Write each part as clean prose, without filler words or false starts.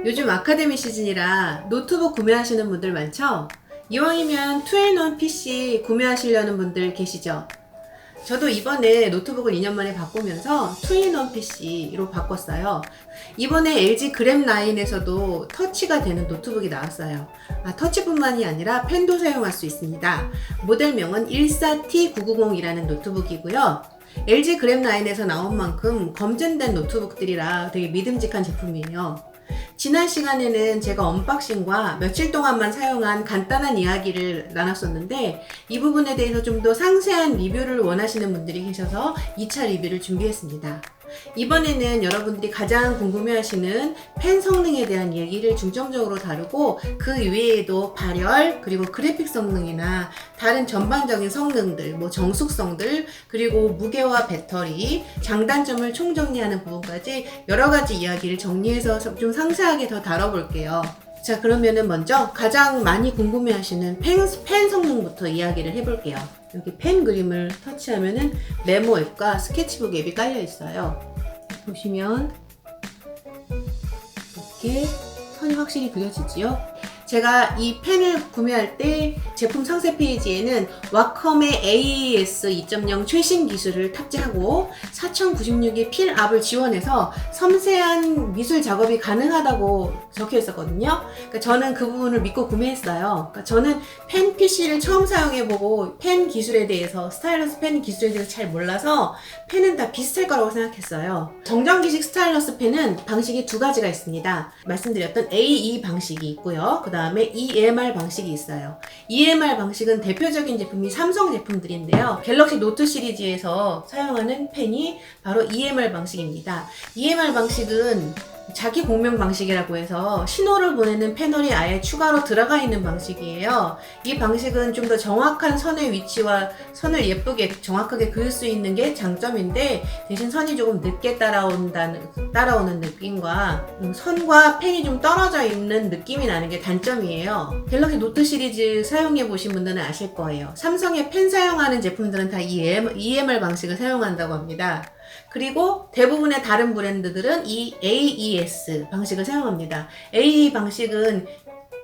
요즘 아카데미 시즌이라 노트북 구매하시는 분들 많죠? 이왕이면 2-in-1 PC 구매하시려는 분들 계시죠? 저도 이번에 노트북을 2년 만에 바꾸면서 2-in-1 PC로 바꿨어요. 이번에 LG 그램 라인에서도 터치가 되는 노트북이 나왔어요. 터치뿐만이 아니라 펜도 사용할 수 있습니다. 모델명은 14T990이라는 노트북이고요. LG 그램 라인에서 나온 만큼 검증된 노트북들이라 되게 믿음직한 제품이에요. 지난 시간에는 제가 언박싱과 며칠 동안만 사용한 간단한 이야기를 나눴었는데 이 부분에 대해서 좀 더 상세한 리뷰를 원하시는 분들이 계셔서 2차 리뷰를 준비했습니다. 이번에는 여러분들이 가장 궁금해하시는 펜 성능에 대한 얘기를 중점적으로 다루고 그 외에도 발열, 그리고 그래픽 성능이나 다른 전반적인 성능들, 정숙성들, 그리고 무게와 배터리, 장단점을 총정리하는 부분까지 여러가지 이야기를 정리해서 좀 상세하게 더 다뤄볼게요. 자, 그러면은 먼저 가장 많이 궁금해하시는 펜 성능부터 이야기를 해볼게요. 여기 펜 그림을 터치하면은 메모 앱과 스케치북 앱이 깔려 있어요. 보시면 이렇게 선이 확실히 그려지지요. 제가 이 펜을 구매할 때 제품 상세 페이지에는 와컴의 AES 2.0 최신 기술을 탑재하고 4096의 필압을 지원해서 섬세한 미술 작업이 가능하다고 적혀 있었거든요. 그러니까 저는 그 부분을 믿고 구매했어요. 그러니까 저는 펜 PC를 처음 사용해보고 펜 기술에 대해서, 스타일러스 펜 기술에 대해서 잘 몰라서 펜은 다 비슷할 거라고 생각했어요. 정전기식 스타일러스 펜은 방식이 두 가지가 있습니다. 말씀드렸던 AE 방식이 있고요. 그 다음에 EMR 방식이 있어요. EMR 방식은 대표적인 제품이 삼성 제품들인데요. 갤럭시 노트 시리즈에서 사용하는 펜이 바로 EMR 방식입니다. EMR 방식은 자기 공명 방식이라고 해서 신호를 보내는 패널이 아예 추가로 들어가 있는 방식이에요. 이 방식은 좀 더 정확한 선의 위치와 선을 예쁘게 정확하게 그릴 수 있는 게 장점인데, 대신 선이 조금 늦게 따라오는 느낌과 선과 펜이 좀 떨어져 있는 느낌이 나는 게 단점이에요. 갤럭시 노트 시리즈 사용해 보신 분들은 아실 거예요. 삼성의 펜 사용하는 제품들은 다 EMR 방식을 사용한다고 합니다. 그리고 대부분의 다른 브랜드들은 이 AES 방식을 사용합니다. AE 방식은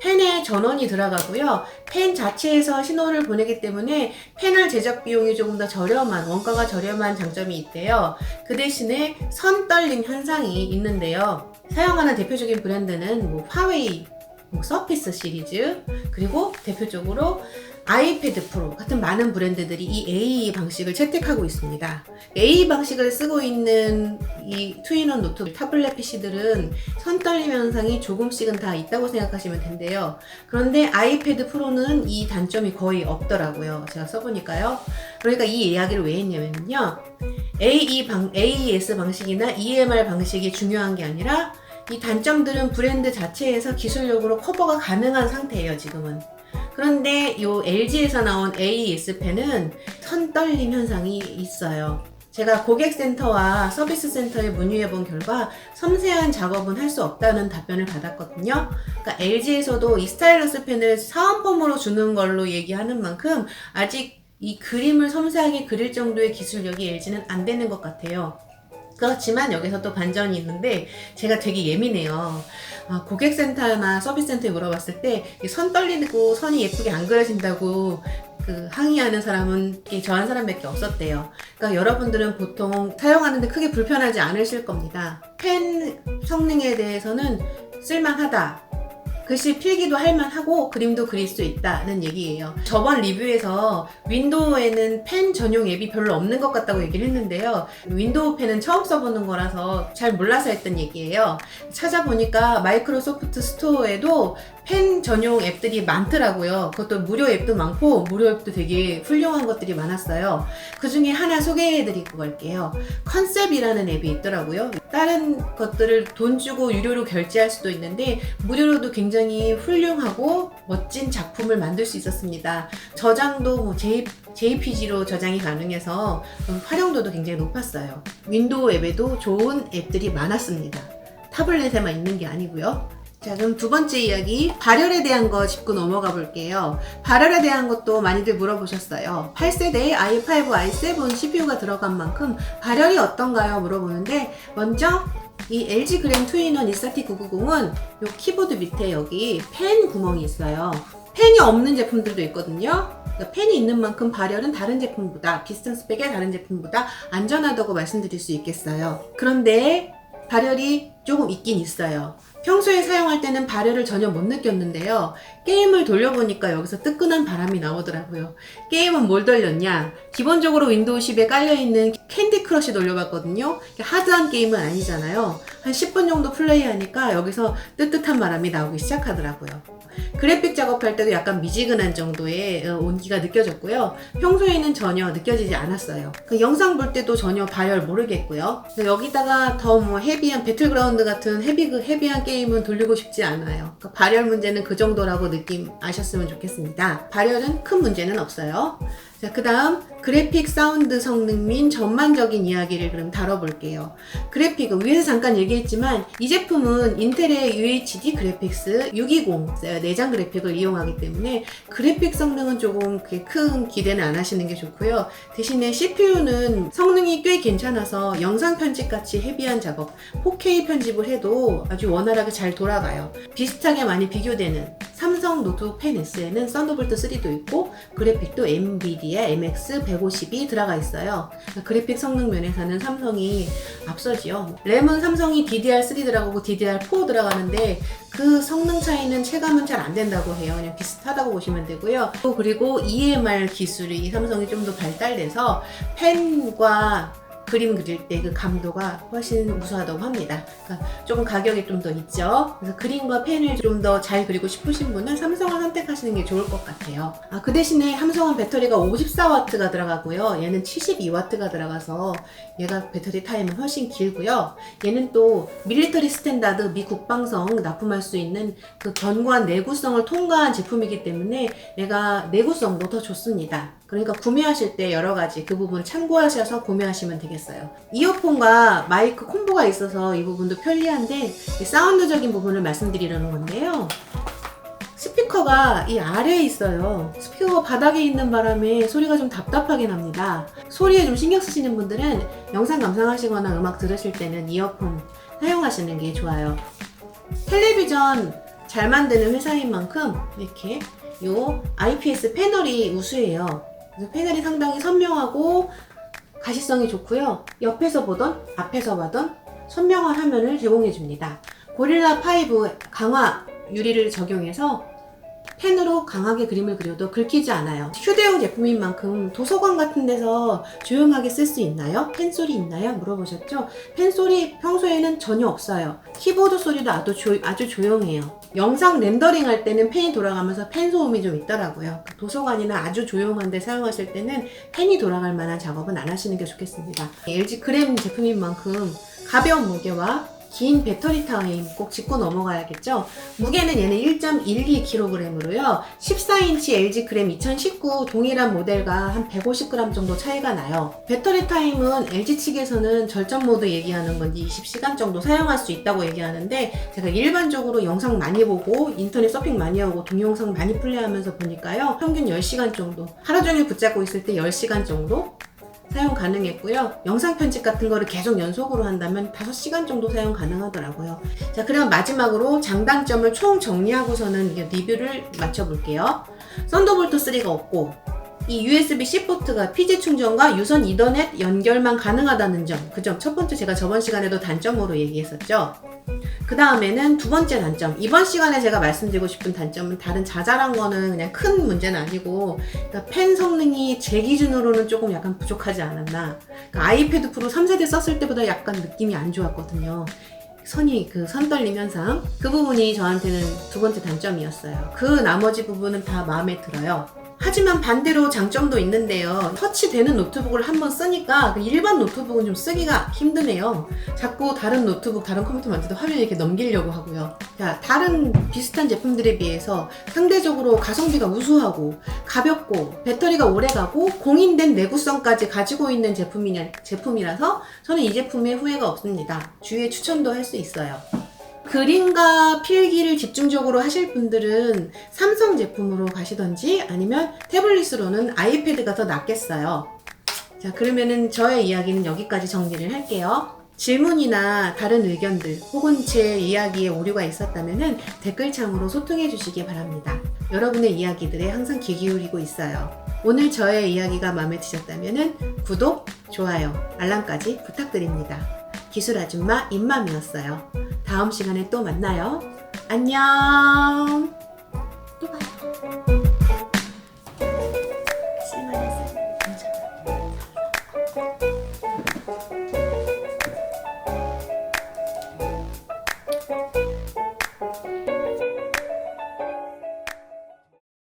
펜에 전원이 들어가고요. 펜 자체에서 신호를 보내기 때문에 패널 제작 비용이 조금 더 원가가 저렴한 장점이 있대요. 그 대신에 선 떨림 현상이 있는데요. 사용하는 대표적인 브랜드는 화웨이, 서피스 시리즈, 그리고 대표적으로 아이패드 프로 같은 많은 브랜드들이 이 AE 방식을 채택하고 있습니다. AE 방식을 쓰고 있는 이 2-in-1 노트북 타블렛 PC들은 선 떨림 현상이 조금씩은 다 있다고 생각하시면 된대요. 그런데 아이패드 프로는 이 단점이 거의 없더라고요. 제가 써보니까요. 그러니까 이 이야기를 왜 했냐면요. AES 방식이나 EMR 방식이 중요한 게 아니라 이 단점들은 브랜드 자체에서 기술력으로 커버가 가능한 상태예요, 지금은. 그런데 이 LG에서 나온 AES 펜은 선 떨림 현상이 있어요. 제가 고객센터와 서비스 센터에 문의해 본 결과 섬세한 작업은 할 수 없다는 답변을 받았거든요. 그러니까 LG에서도 이 스타일러스 펜을 사은품으로 주는 걸로 얘기하는 만큼 아직 이 그림을 섬세하게 그릴 정도의 기술력이 LG는 안 되는 것 같아요. 그렇지만 여기서 또 반전이 있는데, 제가 되게 예민해요. 고객센터나 서비스센터에 물어봤을 때 선 떨리고 선이 예쁘게 안 그려진다고 항의하는 사람은 저 한 사람밖에 없었대요. 그러니까 여러분들은 보통 사용하는데 크게 불편하지 않으실 겁니다. 펜 성능에 대해서는 쓸만하다, 글씨 필기도 할만하고 그림도 그릴 수 있다는 얘기예요. 저번 리뷰에서 윈도우에는 펜 전용 앱이 별로 없는 것 같다고 얘기를 했는데요. 윈도우 펜은 처음 써보는 거라서 잘 몰라서 했던 얘기예요. 찾아보니까 마이크로소프트 스토어에도 펜 전용 앱들이 많더라고요. 그것도 무료 앱도 많고 무료 앱도 되게 훌륭한 것들이 많았어요. 그 중에 하나 소개해드리고 갈게요. 컨셉이라는 앱이 있더라고요. 다른 것들을 돈 주고 유료로 결제할 수도 있는데 무료로도 굉장히 훌륭하고 멋진 작품을 만들 수 있었습니다. 저장도 JPG로 저장이 가능해서 활용도도 굉장히 높았어요. 윈도우 앱에도 좋은 앱들이 많았습니다. 타블렛에만 있는 게 아니고요. 자, 그럼 두 번째 이야기, 발열에 대한 거 짚고 넘어가 볼게요. 발열에 대한 것도 많이들 물어보셨어요. 8세대 i5, i7 CPU가 들어간 만큼 발열이 어떤가요? 물어보는데, 먼저 이 LG 그램 2인원 이사티 990은 요 키보드 밑에 여기 팬 구멍이 있어요. 팬이 없는 제품들도 있거든요. 그러니까 팬이 있는 만큼 발열은 다른 제품보다, 비슷한 스펙의 다른 제품보다 안전하다고 말씀드릴 수 있겠어요. 그런데 발열이 조금 있긴 있어요. 평소에 사용할 때는 발열을 전혀 못 느꼈는데요. 게임을 돌려보니까 여기서 뜨끈한 바람이 나오더라고요. 게임은 뭘 돌렸냐? 기본적으로 윈도우 10에 깔려있는 캔디 크러쉬 돌려봤거든요. 하드한 게임은 아니잖아요. 한 10분 정도 플레이하니까 여기서 뜨뜻한 바람이 나오기 시작하더라고요. 그래픽 작업할 때도 약간 미지근한 정도의 온기가 느껴졌고요. 평소에는 전혀 느껴지지 않았어요. 영상 볼 때도 전혀 발열 모르겠고요. 여기다가 더 뭐 헤비한 배틀그라운드 같은 헤비한 게임은 돌리고 싶지 않아요. 발열 문제는 그 정도라고 느낌 아셨으면 좋겠습니다. 발열은 큰 문제는 없어요. 자, 그 다음 그래픽 사운드 성능 및 전반적인 이야기를 그럼 다뤄볼게요. 그래픽은 위에서 잠깐 얘기했지만 이 제품은 인텔의 UHD 그래픽스 620 내장 그래픽을 이용하기 때문에 그래픽 성능은 조금 그렇게 큰 기대는 안 하시는 게 좋고요. 대신에 CPU는 성능이 꽤 괜찮아서 영상 편집같이 헤비한 작업, 4K 편집을 해도 아주 원활하게 잘 돌아가요. 비슷하게 많이 비교되는 삼성 노트북 펜 S에는 썬더볼트 3도 있고 그래픽도 엔비디아 MX 150이 들어가 있어요. 그래픽 성능 면에서는 삼성이 앞서지요. 램은 삼성이 DDR3 들어가고 DDR4 들어가는데 그 성능 차이는 체감은 잘 안 된다고 해요. 그냥 비슷하다고 보시면 되고요. 그리고 EMR 기술이 삼성이 좀 더 발달돼서 펜과 그림 그릴 때 그 감도가 훨씬 우수하다고 합니다. 그러니까 조금 가격이 좀 더 있죠. 그래서 그림과 펜을 좀 더 잘 그리고 싶으신 분은 삼성을 선택하시는 게 좋을 것 같아요. 그 대신에 삼성은 배터리가 54W가 들어가고요. 얘는 72W가 들어가서 얘가 배터리 타임은 훨씬 길고요. 얘는 또 밀리터리 스탠다드 미 국방성 납품할 수 있는 그 견고한 내구성을 통과한 제품이기 때문에 얘가 내구성도 더 좋습니다. 그러니까 구매하실 때 여러 가지 그 부분을 참고하셔서 구매하시면 되겠어요. 이어폰과 마이크 콤보가 있어서 이 부분도 편리한데 사운드적인 부분을 말씀드리려는 건데요. 스피커가 이 아래에 있어요. 스피커가 바닥에 있는 바람에 소리가 좀 답답하게 납니다. 소리에 좀 신경 쓰시는 분들은 영상 감상하시거나 음악 들으실 때는 이어폰 사용하시는 게 좋아요. 텔레비전 잘 만드는 회사인 만큼 이렇게 요 IPS 패널이 우수해요. 그래서 패널이 상당히 선명하고 가시성이 좋고요. 옆에서 보던 앞에서 봐던 선명한 화면을 제공해 줍니다. 고릴라5 강화 유리를 적용해서 펜으로 강하게 그림을 그려도 긁히지 않아요. 휴대용 제품인 만큼 도서관 같은 데서 조용하게 쓸 수 있나요? 펜 소리 있나요? 물어보셨죠? 펜 소리 평소에는 전혀 없어요. 키보드 소리도 아주 조용해요. 영상 렌더링 할 때는 펜이 돌아가면서 펜 소음이 좀 있더라고요. 도서관이나 아주 조용한 데 사용하실 때는 펜이 돌아갈 만한 작업은 안 하시는 게 좋겠습니다. LG 그램 제품인 만큼 가벼운 무게와 긴 배터리 타임 꼭 짚고 넘어가야겠죠. 무게는 얘는 1.12kg으로요 14인치 LG 그램 2019 동일한 모델과 한 150g 정도 차이가 나요. 배터리 타임은 LG 측에서는 절전 모드 얘기하는 건지 20시간 정도 사용할 수 있다고 얘기하는데 제가 일반적으로 영상 많이 보고 인터넷 서핑 많이 하고 동영상 많이 플레이하면서 보니까요 평균 10시간 정도, 하루 종일 붙잡고 있을 때 10시간 정도 사용 가능했고요. 영상 편집 같은 거를 계속 연속으로 한다면 5시간 정도 사용 가능하더라고요. 자, 그럼 마지막으로 장단점을 총 정리하고서는 리뷰를 마쳐볼게요. 썬더볼트 3가 없고 이 USB-C 포트가 PG 충전과 유선 이더넷 연결만 가능하다는 점, 그 점 첫 번째 제가 저번 시간에도 단점으로 얘기했었죠. 그 다음에는 두 번째 단점, 이번 시간에 제가 말씀드리고 싶은 단점은 다른 자잘한 거는 그냥 큰 문제는 아니고 그러니까 펜 성능이 제 기준으로는 조금 약간 부족하지 않았나. 그러니까 아이패드 프로 3세대 썼을 때보다 약간 느낌이 안 좋았거든요. 선 떨림 현상, 그 부분이 저한테는 두 번째 단점이었어요. 그 나머지 부분은 다 마음에 들어요. 하지만 반대로 장점도 있는데요. 터치되는 노트북을 한번 쓰니까 일반 노트북은 좀 쓰기가 힘드네요. 자꾸 다른 노트북, 다른 컴퓨터 만져도 화면을 이렇게 넘기려고 하고요. 자, 다른 비슷한 제품들에 비해서 상대적으로 가성비가 우수하고 가볍고 배터리가 오래가고 공인된 내구성까지 가지고 있는 제품이라서 저는 이 제품에 후회가 없습니다. 주위에 추천도 할 수 있어요. 그림과 필기를 집중적으로 하실 분들은 삼성 제품으로 가시던지 아니면 태블릿으로는 아이패드가 더 낫겠어요. 자, 그러면은 저의 이야기는 여기까지 정리를 할게요. 질문이나 다른 의견들 혹은 제 이야기에 오류가 있었다면 댓글창으로 소통해 주시기 바랍니다. 여러분의 이야기들에 항상 귀 기울이고 있어요. 오늘 저의 이야기가 마음에 드셨다면 구독, 좋아요, 알람까지 부탁드립니다. 기술 아줌마 임맘이었어요. 다음 시간에 또 만나요. 안녕.